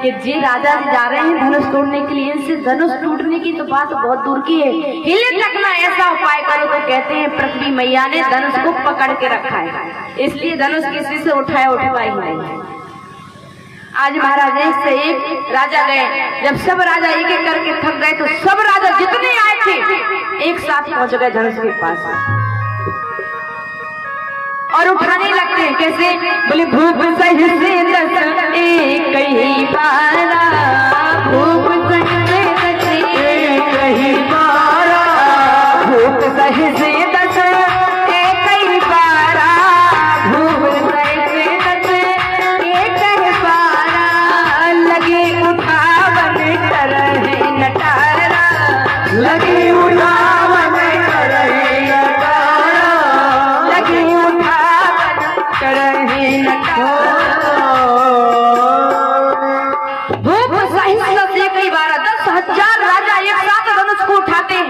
कि जे राजा जा रहे हैं धनुष तोड़ने के लिए, इनसे धनुष टूटने की तो बात बहुत दूर की है, हिले तक ना ऐसा उपाय करो। तो कहते हैं पृथ्वी मैया ने धनुष को पकड़ के रखा है, इसलिए धनुष किसी से उठाया उठवा ही नहीं। आज महाराज एक से एक राजा गए, जब सब राजा एक एक करके थक गए तो सब राजा जितने आए थे एक साथ पहुंच गए धनुष के पास और उठाने लगते हैं। कैसे? बोले भूप सही से दस एक ही बारा, भूप सही से दस एक ही बारा, भूप सही से दस एक ही बारा, भूप सही से दस एक ही बारा, लगे उठावन कर रहे नटारा, लगे उठावन कर रहे नटारा, लगे भूप सहिष्णु से कई बार 10,000 राजा एक साथ धनुष को उठाते हैं।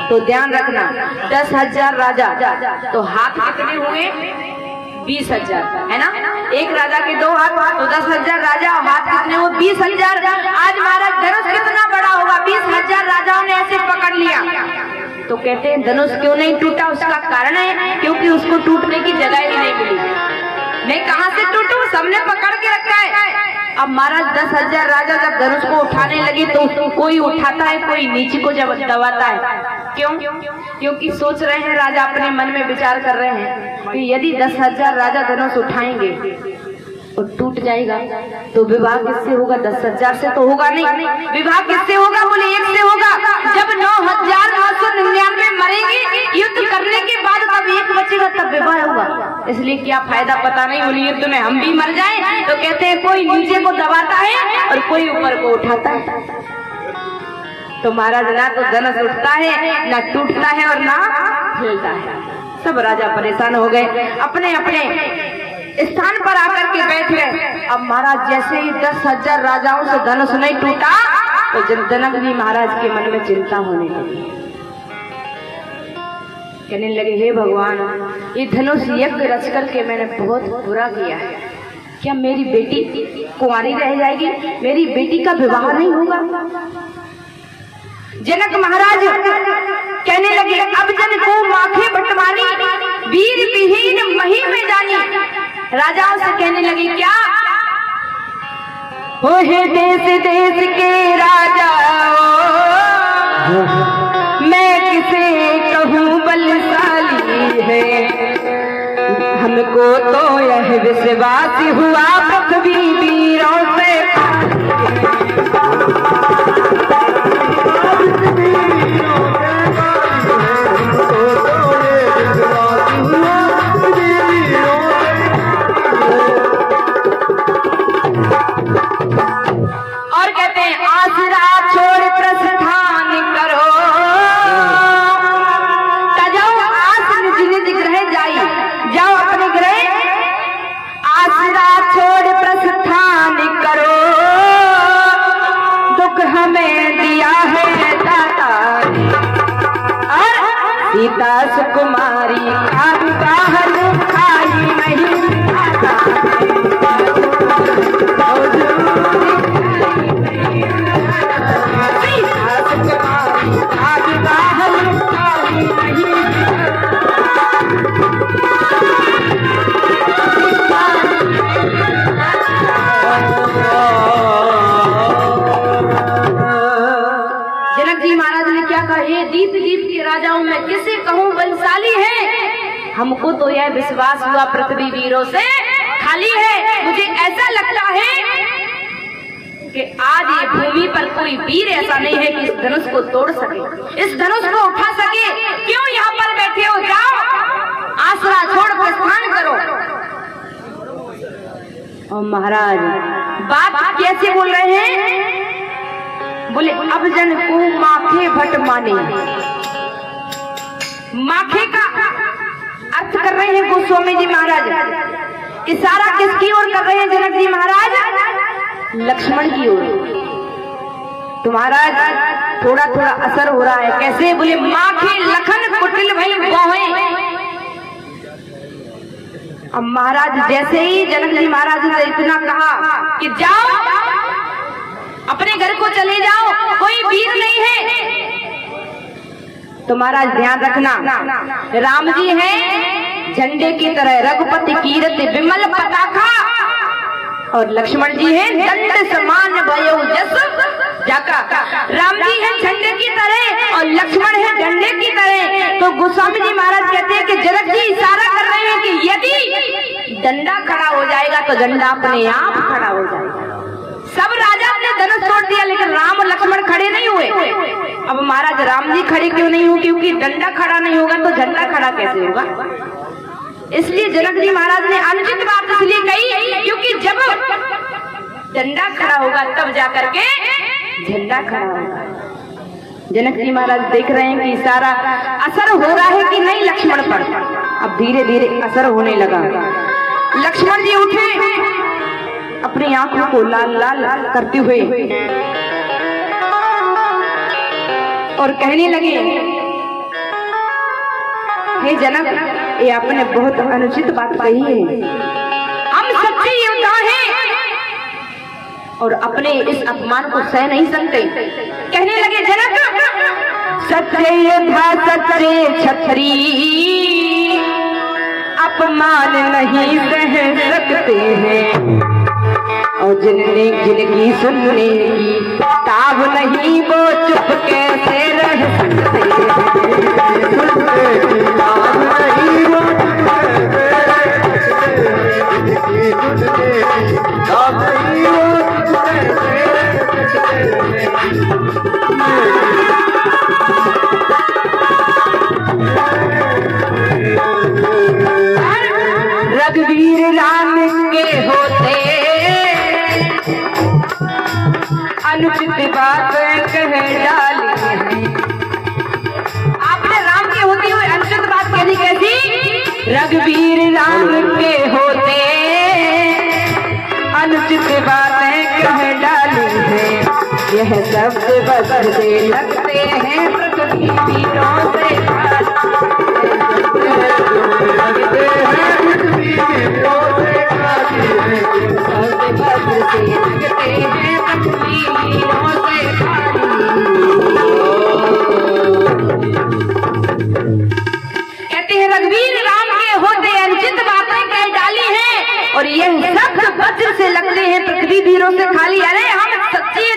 तो ध्यान रखना 10,000 राजा तो हाथ कितने हुए? 20,000 है ना। एक राजा के 2 हाथ तो 10,000 राजा, हाथ कितने हुए? 20,000। आज महाराज धनुष कितना बड़ा होगा? 20,000 राजाओं ने ऐसे पकड़ लिया। तो कहते हैं धनुष क्यों नहीं टूटा? उसका कारण है क्योंकि उसको टूटने की जगह ही नहीं मिली। मैं कहां से टूटूं? सबने पकड़ के रखा है। अब महाराज 10,000 राजा जब धनुष को उठाने लगे तो उसको कोई उठाता है, कोई नीचे को जब दबाता है। क्यों? क्योंकि सोच रहे हैं राजा, अपने मन में विचार कर रहे हैं कि यदि 10,000 राजा धनुष उठाएंगे और टूट जाएगा तो विवाह किससे होगा? 10,000 से तो होगा नहीं। विवाह किससे होगा? बोले एक से होगा। जब 9,999 मरेंगे युद्ध करने के बाद तब एक बचेगा, तब विवाह होगा। इसलिए क्या फायदा? पता नहीं। बोले युद्ध में हम भी मर जाएं। तो कहते हैं कोई नीचे को दबाता है और कोई ऊपर को उठाता है। तो महाराज ना तो धनुष उठता है, ना टूटता है और ना हिलता है। सब राजा परेशान हो गए, अपने अपने स्थान पर आकर के बैठ गए। अब महाराज जैसे ही 10,000 राजाओं से धनुष नहीं टूटा तो जनक जी महाराज के मन में चिंता होने लगी। कहने लगे हे भगवान, ये धनुष यज्ञ रच करके मैंने बहुत बुरा किया है। क्या मेरी बेटी कुंवारी रह जाएगी? मेरी बेटी का विवाह नहीं होगा? जनक महाराज कहने लगे अब जन को माखे बटवानी, वीर विहीन मही में जानी। राजाओं से कहने लगे क्या हो हे देश देश के राजा, मैं किसे कहूँ बलशाली है। हमको तो यह विश्वास हुआ पृथ्वी वीरों से, सीता सुकुमारी खान खाई नहीं खाता। सीता सुकुमारी खाई नहीं। जनक जी महाराज ने क्या कहा? ये दीप दीप के राजाओं में किसे कहूँ बलशाली है। हमको तो यह विश्वास हुआ पृथ्वी वीरों से खाली है। मुझे ऐसा लगता है कि आज ये भूमि पर कोई वीर ऐसा नहीं है कि इस धनुष को तोड़ सके, इस धनुष को उठा सके। क्यों यहाँ पर बैठे हो? जाओ आसरा छोड़ प्रस्थान करो। और महाराज बात कैसे बोल रहे हैं? बोले अब जन को माखे भट माने। माखे का अर्थ कर रहे हैं गोस्वामी जी महाराज। इशारा किसकी ओर कर रहे हैं जनक जी महाराज? लक्ष्मण की ओर। तो महाराज थोड़ा थोड़ा असर हो रहा है। कैसे? बोले माखे लखन कुटिल भई गोहे। अब महाराज जैसे ही जनक जी महाराज ने इतना कहा कि जाओ अपने घर को चले जाओ, कोई वीर नहीं है। तो महाराज ध्यान रखना, राम जी हैं झंडे की तरह रघुपति कीरत विमल पताका, और लक्ष्मण जी हैं दंड समान भयो जस जाका। राम जी हैं झंडे की तरह और लक्ष्मण है झंडे की तरह। तो गोस्वामी जी महाराज कहते हैं कि जनक जी इशारा कर रहे हैं कि यदि डंडा खड़ा हो जाएगा तो झंडा अपने आप खड़ा हो जाएगा। सब राजा ने धनुष तोड़ दिया, लेकिन राम और लक्ष्मण खड़े नहीं हुए। अब महाराज राम जी खड़े क्यों नहीं हुए? क्योंकि डंडा खड़ा नहीं होगा तो झंडा खड़ा कैसे होगा? इसलिए जनक जी महाराज ने अनुचित बात इसलिए कही, क्योंकि जब डंडा खड़ा होगा तब जाकर के झंडा खड़ा होगा। जनक जी महाराज देख रहे हैं कि सारा असर हो रहा है कि नहीं लक्ष्मण पर। अब धीरे धीरे असर होने लगा। लक्ष्मण जी उठे, अपनी आंखों को लाल लाल करते हुए और कहने लगे, हे जनक, ये आपने बहुत अनुचित बात कही है। हम सच्चे योद्धा हैं और अपने इस अपमान को सह नहीं सकते। कहने लगे, जनक, सच्चे योद्धा सच्चे क्षत्रिय अपमान नहीं सह सकते हैं, और जिनकी सुनने की ताब नहीं वो चुप कैसे रह सकते रघुवीर राम के होते अनुचित बात कह डाली है। आपने राम के होते हुए अनुचित बात कहनी कैसी? रघुवीर राम के होते अनुचित बातें कह डाली है। यह शब्द बदल से लगते हैं पृथ्वी वीरों से कहते हैं रघुवीर राम के होते अनुचित बातें कह डाली हैं, और यह शब्द वज्र से लगते हैं पृथ्वी वीरों से खाली। अरे हम सच्चे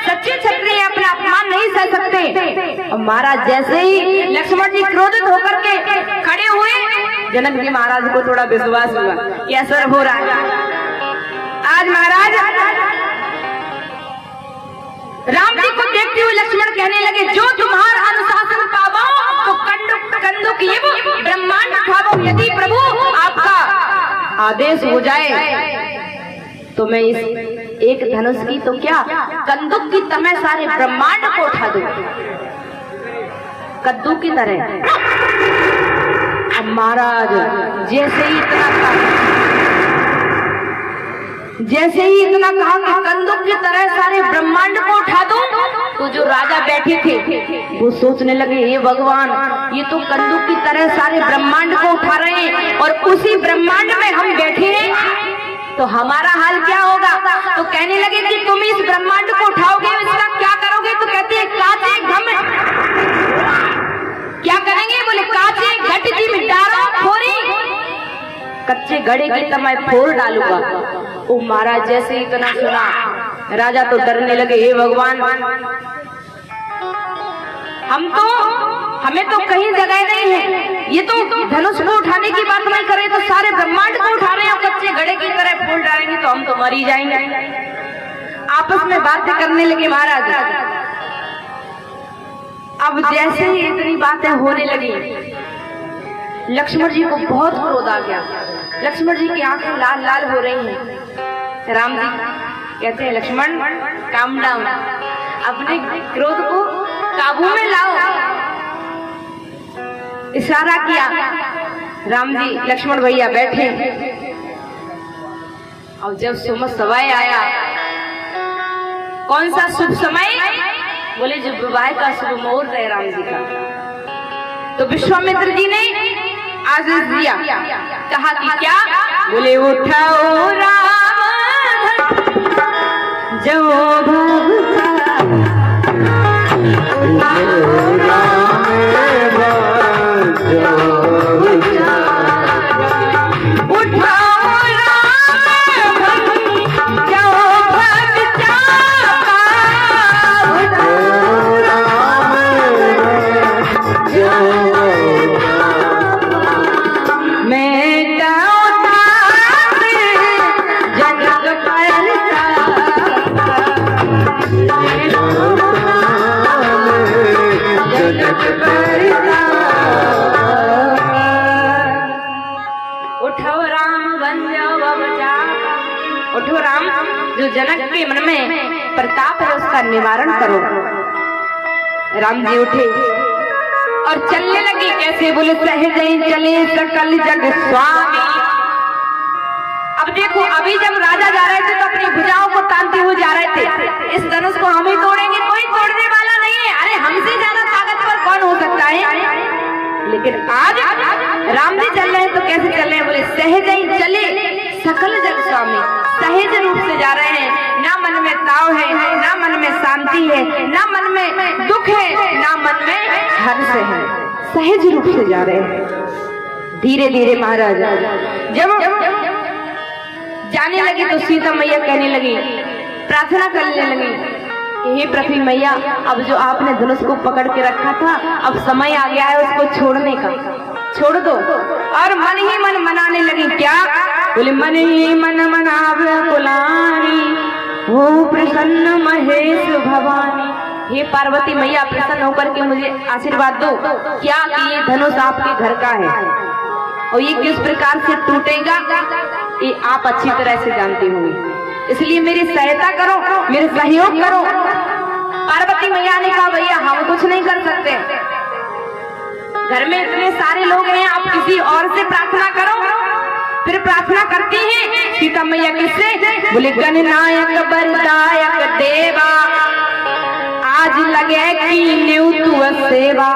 सच्चे क्षत्रिय अपना अपमान नहीं सह सकते। और महाराज जैसे ही लक्ष्मण जी क्रोधित होकर के खड़े हुए, जनक जी महाराज को थोड़ा विश्वास हुआ कि असर हो रहा है। आज महाराज राम जी को देखते हुए लक्ष्मण कहने लगे, जो तुम्हारा अनुशासन पावो तो कंदुक ये ब्रह्मांड खावो। यदि प्रभु आपका आदेश हो जाए तो मैं इस एक धनुष की तो क्या कंदुक की तरह सारे ब्रह्मांड को उठा दूं, कद्दू की तरह। अब महाराज जैसे ही इतना कहा कि कंदुक की तरह सारे ब्रह्मांड को उठा दूं, तो जो राजा बैठे थे वो सोचने लगे, हे भगवान, ये तो कंदुक की तरह सारे ब्रह्मांड को उठा रहे हैं और उसी ब्रह्मांड में हम बैठे हैं, तो हमारा हाल क्या होगा? तो कहने लगे कि तुम इस ब्रह्मांड को उठाओगे, इसका क्या करोगे? तो कहते हैं काचे घम क्या करेंगे? बोले काचे घट जी में डालो फोरी, कच्चे घड़े की तरह फोड़ डालूंगा। ओ महाराज जैसे इतना सुना, राजा तो डरने लगे, हे भगवान, हमें तो कहीं जगह नहीं है, ये तो धनुष को उठाने की बात नहीं करे तो सारे ब्रह्मांड को उठा रहे हैं, कच्चे घड़े की तरह फोड़ डालेंगे तो हम तो मर ही जाएंगे। आपस में बातें करने लगे महाराज। अब जैसे ही इतनी बातें होने लगी, लक्ष्मण जी को बहुत क्रोध आ गया। लक्ष्मण जी की आंखें लाल लाल हो रही हैं। राम जी कहते हैं, लक्ष्मण काम डाउन, अपने क्रोध को काबू में लाओ। इशारा किया। राम जी लक्ष्मण भैया बैठे, और जब सुबह समय आया, कौन सा शुभ समय? बोले जो विवाह का शुभ मुहूर्त है राम जी का। तो विश्वामित्र जी ने आदेश दिया, कहा कि क्या? बोले उठाओ राम जो उठो राम, जो जनक के मन में प्रताप है उसका निवारण करो। राम जी उठे और चलने लगे। कैसे? बोले सहज चले सकल जग स्वामी। अब देखो, अभी जब राजा जा रहे थे तो अपनी भुजाओं को तानते हुए जा रहे थे। इस धनुष को हम ही तोड़ेंगे, कोई तोड़ने वाला नहीं है। अरे हमसे ज्यादा ताकतवर कौन हो सकता है? लेकिन आज राम जी चल रहे हैं तो कैसे चल रहे हैं? बोले सहज चले सकल जग स्वामी। सहज रूप से जा रहे हैं, ना मन में ताव है, ना मन में शांति है, ना मन में दुख है, ना मन में हर्ष है। सहज रूप से जा रहे हैं। धीरे धीरे महाराज जब जाने लगी तो सीता मैया कहने लगी, प्रार्थना करने लगी, हे पृथ्वी मैया, अब जो आपने धनुष को पकड़ के रखा था, अब समय आ गया है उसको छोड़ने का, छोड़ दो। और मन ही मन मनाने लगी। क्या? बोले मन ही मन मनावे कुलानी, हो प्रसन्न महेश भवानी। हे पार्वती मैया, प्रसन्न होकर के मुझे आशीर्वाद दो। क्या कि ये धनुष आपके घर का है और ये किस प्रकार से टूटेगा ये आप अच्छी तरह से जानते होंगे, इसलिए मेरी सहायता करो, मेरे सहयोग करो। पार्वती मैया ने कहा, भैया हम कुछ नहीं कर सकते, घर में इतने सारे लोग हैं, आप किसी और से प्रार्थना करो। फिर प्रार्थना करती हैं सीता मैया किससे? बोले गणनायक बरदायक देवा, आज लगे की न्यूतु सेवा।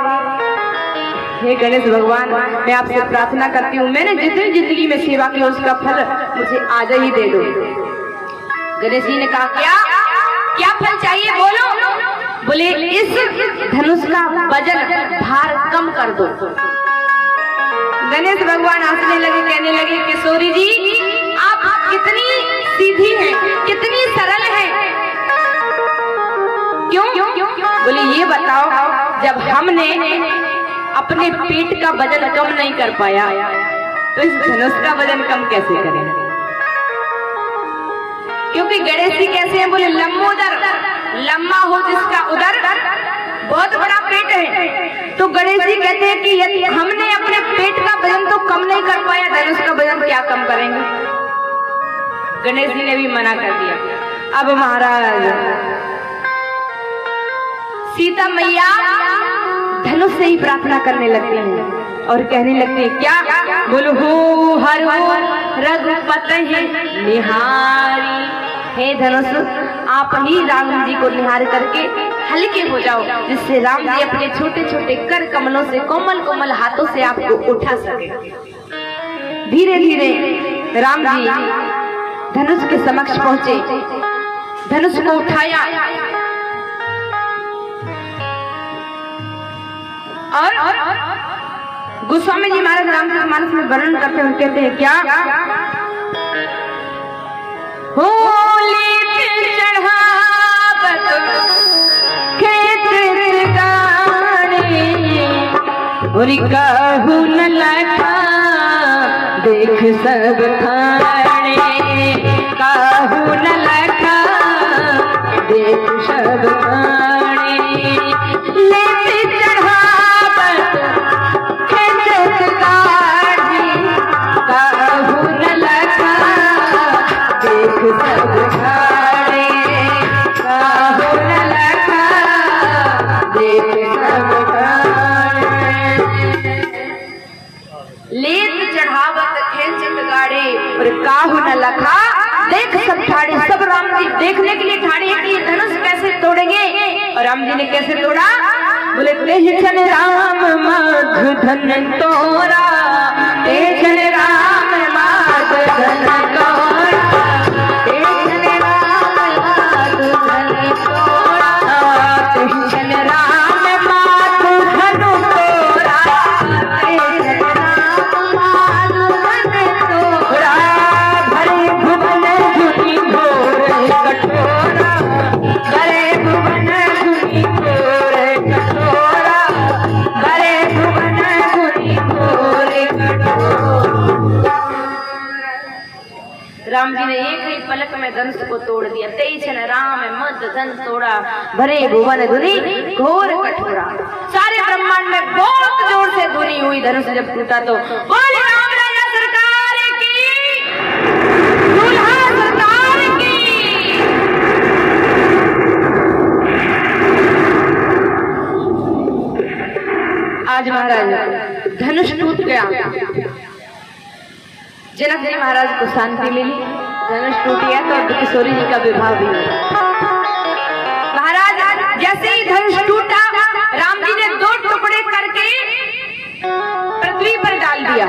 हे गणेश भगवान, मैं आपसे प्रार्थना करती हूँ, मैंने जितनी जिंदगी में सेवा की उसका फल मुझे आज ही दे दो। गणेश जी ने कहा, क्या क्या फल चाहिए बोलो? बोले इस धनुष का वजन भार कम कर दो। गणेश भगवान हंसने लगे, कहने लगे, किशोरी जी आप कितनी सीधी हैं, कितनी सरल हैं। क्यों? बोले ये बताओ, जब हमने अपने पेट का वजन कम नहीं कर पाया तो इस धनुष का वजन कम कैसे करें? क्योंकि गणेश जी कैसे हैं? बोले लंबोदर, लम्बा हो जिसका उदर, बहुत बड़ा पेट है। तो गणेश जी कहते हैं कि यदि हमने अपने पेट का वजन तो कम नहीं कर पाया, धनुष का वजन क्या कम करेंगे? गणेश जी ने भी मना कर दिया। अब महाराज सीता मैया धनुष से ही प्रार्थना करने लगते हैं और कहने लगते हैं, क्या? बोलो हो हर रघुपति निहारी। हे धनुष, आप ही राम जी को निहार करके हल्के हो जाओ, जिससे राम जी अपने छोटे छोटे कर कमलों से, कोमल कोमल हाथों से आपको उठा सके। धीरे धीरे राम जी धनुष के समक्ष पहुंचे, धनुष को उठाया और गोस्वामी जी महाराज रामचरितमानस में वर्णन करते हुए कहते हैं, क्या? होली चढ़ावत खेत गाने, और कहू न लखा देख सब खाने, कहू न लखा देख सब खाने। लेते चढ़ावत खेत गाने, कहू न लखा देख सब खाने, कहू न लखा देख सब खाने। लेत चढ़ावत खेत गाड़े, और काहू न लखा देख सब ठाड़े। सब राम जी देखने के लिए ठाड़े हैं कि ये धनुष कैसे तोड़ेंगे। और राम जी ने कैसे तोड़ा? बोले तेजन राम माघ धन तोड़ा, तेजन राम माघ धन तोड़ा, तेजन राम माघ धन तोड़ा, तेजन राम माघ धन तोड़ा, तेजन राम माघ धन तोड़ा। भरे भुवन धुनि घोर कठोरा, भरे भुवन धुनि घोर कठोरा, भरे भुवन धुनि घोर कठोरा। राम जी ने एक ही पलक में धनुष को तोड़ दिया। तेजन राम मद धन तोड़ा, भरे भुवन धुनि घोर कठोरा। सारे ब्रह्मांड में बहुत जोर से धुनि हुई। धनुष जब टूटा तो बोले राम राजा सरकार की, दूल्हा सरकार आज महाराज धनुष टूट गया। जनक जी महाराज को शांति मिली, धनुष टूट गया तो अब किशोरी जी का विवाह भी हुआ। महाराज जैसे ही धनुष टूटा, राम जी ने 2 टुकड़े करके पृथ्वी पर डाल दिया,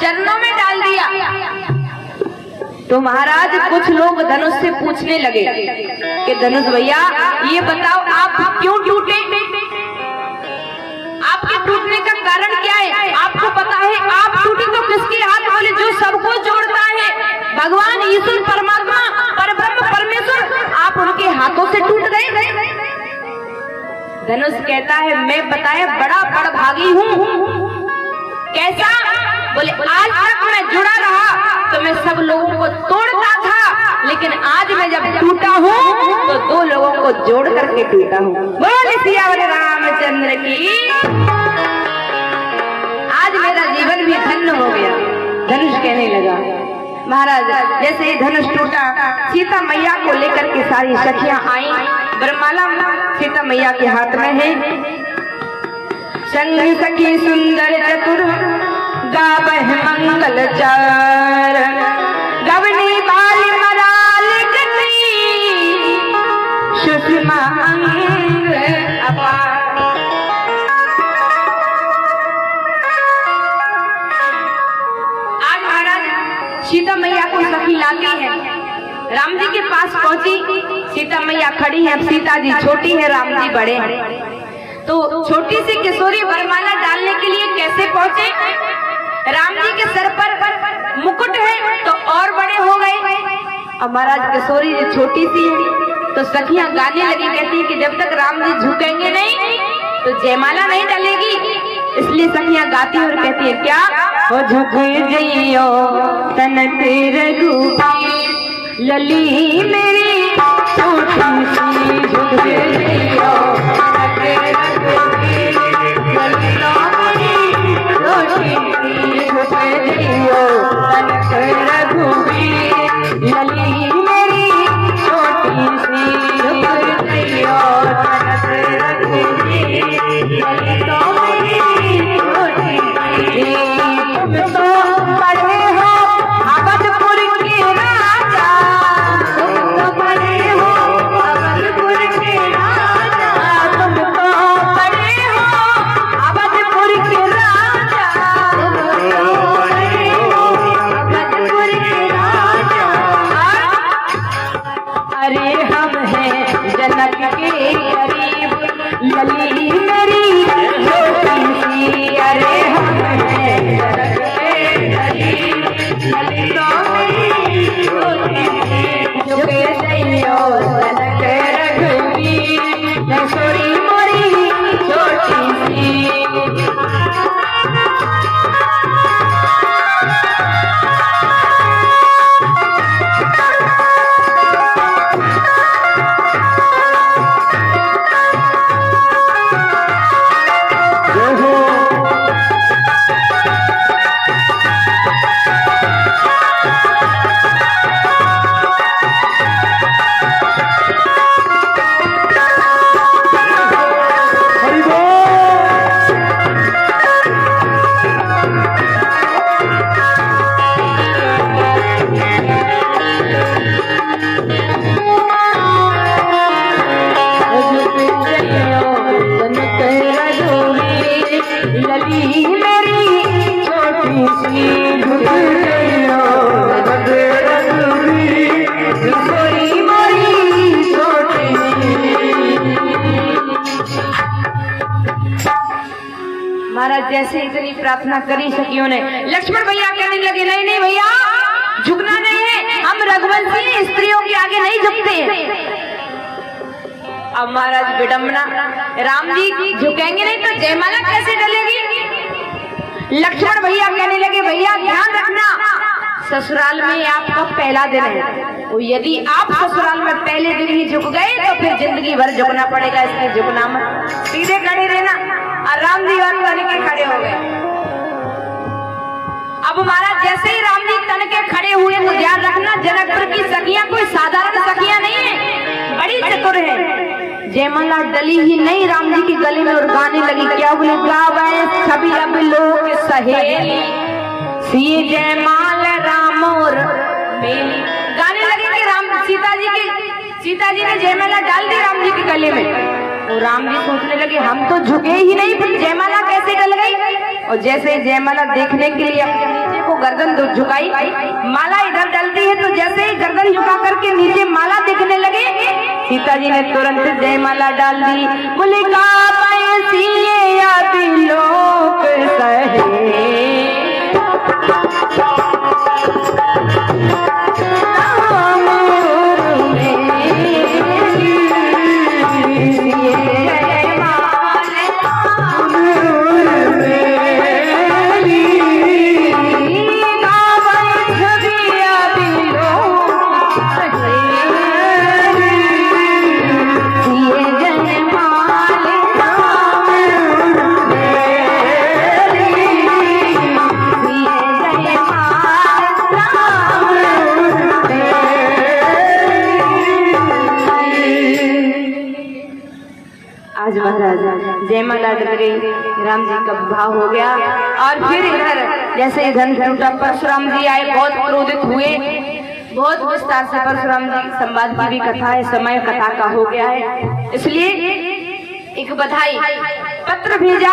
चरणों में डाल दिया। तो महाराज कुछ लोग धनुष से पूछने लगे कि धनुष भैया ये बताओ आप क्यों टूटे, आपके टूटने का कारण क्या है? आपको पता है आप टूटे तो किसके हाथ? बोले जो सबको जोड़ता है, भगवान ईश्वर परमात्मा परब्रह्म परमेश्वर, आप उनके हाथों से टूट गए। धनुष कहता है मैं बताया बड़ा भागी हूँ। कैसा? बोले आज तक मैं जुड़ा रहा तो मैं सब लोगों को तोड़ता था, लेकिन आज मैं जब टूटा हूँ तो 2 लोगों को जोड़ करके टूटा हूँ। बोले सियावर रामचंद्र की। आज मेरा जीवन भी धन्य हो गया। धनुष कहने लगा। महाराज जैसे ही धनुष टूटा, सीता मैया को लेकर के सारी सखियां आई। वरमाला सीता मैया के हाथ में है। संग सखी सुंदर चतुर गावह मंगल चार, गवनी बाल मराल गति सुषमा अंग अपार। आज महाराज सीता मैया को सखी लाती है, राम जी के पास पहुंची। सीता मैया खड़ी है, सीता जी छोटी है, राम जी बड़े हैं। तो छोटी सी किशोरी वरमाला डालने के लिए कैसे पहुंचे? राम जी के सर पर मुकुट है तो और बड़े हो गए। अब महाराज किशोरी जी छोटी सी है तो सखियां गाने लगी, कहती है कि जब तक राम जी झुकेंगे नहीं तो जयमाला नहीं डलेगी। इसलिए सखियां गाती और कहती है क्या? हो झुक जइयो तनक रघुबीर, लली मेरी छोटी सी झुक जइयो तनक रघुबीर, लली झुक जइयो तनक रघुबीर, लली मेरी छोटी सी झुक जइयो तनक रघुबीर, लली तो मेरी छोटी सी। तुम तो बड़े हो अवधपुर के राजा, तुम तो बड़े हो अवधपुर के राजा, तुम तो बड़े हो अवधपुर के राजा, तुम तो बड़े हो अवधपुर के राजा। अरे हम हैं जनक के गरीब, लली मेरी छोटी सी। अरे हम हैं जनक के गरीब, लली तो मेरी छोटी सी। झुके जइयो तनक रघुबीर, किशोरी मोरी छोटी सी। महाराज जैसे इतनी प्रार्थना करी सखियों ने, लक्ष्मण भैया कहने लगे नहीं नहीं भैया झुकना नहीं है, हम रघुवंशी स्त्रियों के आगे नहीं झुकते। अब महाराज विडम्बना, राम जी झुकेंगे नहीं तो जयमाला कैसे डलेगी? लक्ष्मण भैया कहने लगे भैया ध्यान रखना, ससुराल में आपका पहला दिन है, और यदि आप ससुराल में पहले दिन ही झुक गए तो फिर जिंदगी भर झुकना पड़ेगा, इसलिए झुकना मत, सीधे खड़े रहना। और राम जी बात तन के खड़े हो गए। अब महाराज जैसे ही राम जी तन के खड़े हुए तो ध्यान रखना जनकपुर की सखियां कोई साधारण सखियां नहीं है, बड़ी चतुर है। जयमाला डली ही नहीं राम जी के गले में और गाने लगी। क्या बोले? गावे सभी अब लोग सहेली सिए जयमाल राम और मेली। गाने लगे कि सीता जी ने जयमाला डाल दी राम जी के गले में। और राम जी सोचने लगे हम तो झुके ही नहीं, फिर जयमाला कैसे डल गई। और जैसे जयमाला देखने के लिए अपने नीचे को गर्दन झुकाई, माला इधर डलती है, तो जैसे ही गर्दन झुका करके नीचे माला देखने लगे, सीता जी ने तुरंत जयमाला डाल दी। बोले लोक सहे आज महाराज जयमाला डल गई, राम जी का विवाह हो गया। और फिर इधर जैसे धन टूटा, परशुराम जी आए, बहुत क्रोधित हुए। बहुत विस्तार से परशुराम जी संवाद की भी कथा है, समय कथा का हो गया है, इसलिए एक बधाई पत्र भेजा।